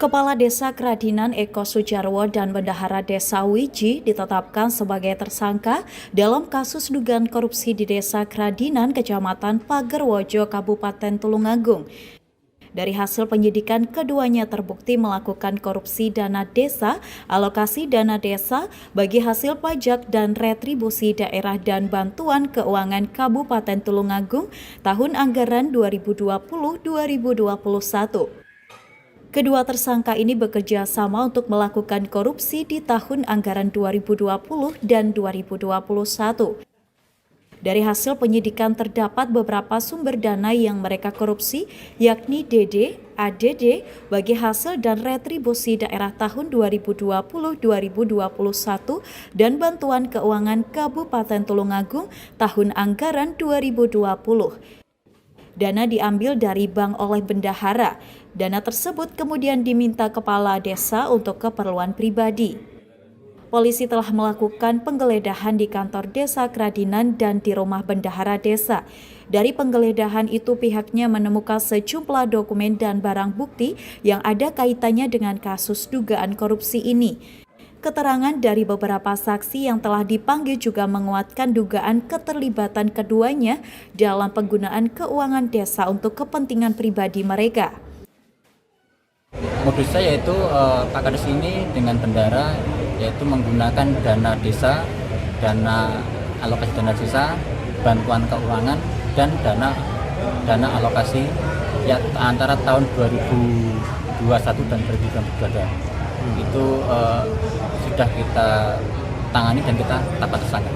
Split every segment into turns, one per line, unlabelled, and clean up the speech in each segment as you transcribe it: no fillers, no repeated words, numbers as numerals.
Kepala Desa Kradinan Eko Sujarwo dan Bendahara Desa Wiji ditetapkan sebagai tersangka dalam kasus dugaan korupsi di Desa Kradinan, Kecamatan Pagerwojo, Kabupaten Tulungagung. Dari hasil penyidikan, keduanya terbukti melakukan korupsi dana desa, alokasi dana desa bagi hasil pajak dan retribusi daerah dan bantuan keuangan Kabupaten Tulungagung tahun anggaran 2020-2021. Kedua tersangka ini bekerja sama untuk melakukan korupsi di tahun anggaran 2020 dan 2021. Dari hasil penyidikan terdapat beberapa sumber dana yang mereka korupsi, yakni DD, ADD bagi hasil dan retribusi daerah tahun 2020-2021 dan bantuan keuangan Kabupaten Tulungagung tahun anggaran 2020. Dana diambil dari bank oleh bendahara. Dana tersebut kemudian diminta kepala desa untuk keperluan pribadi. Polisi telah melakukan penggeledahan di kantor Desa Kradinan dan di rumah bendahara desa. Dari penggeledahan itu pihaknya menemukan sejumlah dokumen dan barang bukti yang ada kaitannya dengan kasus dugaan korupsi ini. Keterangan dari beberapa saksi yang telah dipanggil juga menguatkan dugaan keterlibatan keduanya dalam penggunaan keuangan desa untuk kepentingan pribadi mereka.
Modusnya yaitu Pak Kades ini dengan bendahara yaitu menggunakan dana desa, dana alokasi dana desa, bantuan keuangan dan dana alokasi ya antara tahun 2021 dan 2022. Itu sudah kita tangani dan kita dapat tersangka.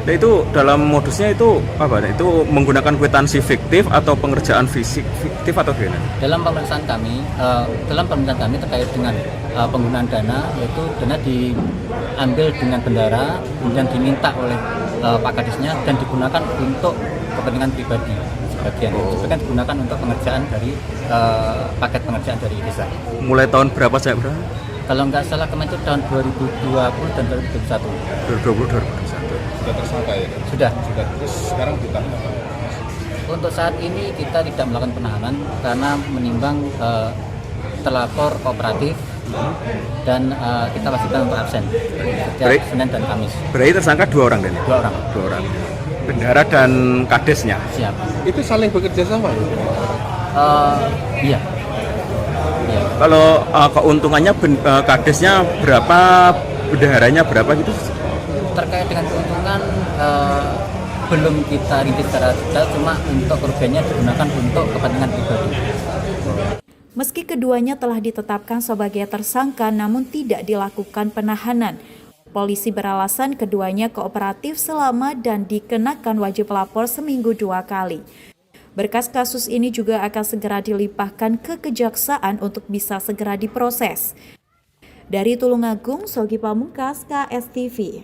Nah itu dalam modusnya itu apa? Itu menggunakan kwitansi fiktif atau pengerjaan fisik fiktif atau gimana?
Dalam pemeriksaan kami terkait dengan penggunaan dana, yaitu dana diambil dengan bendahara dan diminta oleh Pak Kadesnya dan digunakan untuk kepentingan pribadi. Sebagian itu kan digunakan untuk pengerjaan dari paket pengerjaan dari desa.
Mulai tahun berapa saya berapa?
Kalau nggak salah kemarin itu tahun 2020 dan 2021.
2021.
Sudah tersangka ya?
Sudah.
Terus sekarang ditahan.
Untuk saat ini kita tidak melakukan penahanan karena menimbang terlapor kooperatif dan kita pastikan untuk absen setiap Senin dan Kamis.
Berarti tersangka dua orang dan
Dua orang.
Bendahara dan kadesnya.
Siap.
Itu saling bekerja sama?
Iya.
Kalau keuntungannya kadesnya berapa, bendaharanya berapa gitu?
Terkait dengan keuntungan belum kita rinci secara detail, cuma untuk kerugiannya digunakan untuk kepentingan pribadi.
Meski keduanya telah ditetapkan sebagai tersangka namun tidak dilakukan penahanan. Polisi beralasan keduanya kooperatif selama dan dikenakan wajib lapor seminggu 2 kali. Berkas kasus ini juga akan segera dilimpahkan ke kejaksaan untuk bisa segera diproses. Dari Tulungagung, Sogi Pamungkas, KSTV.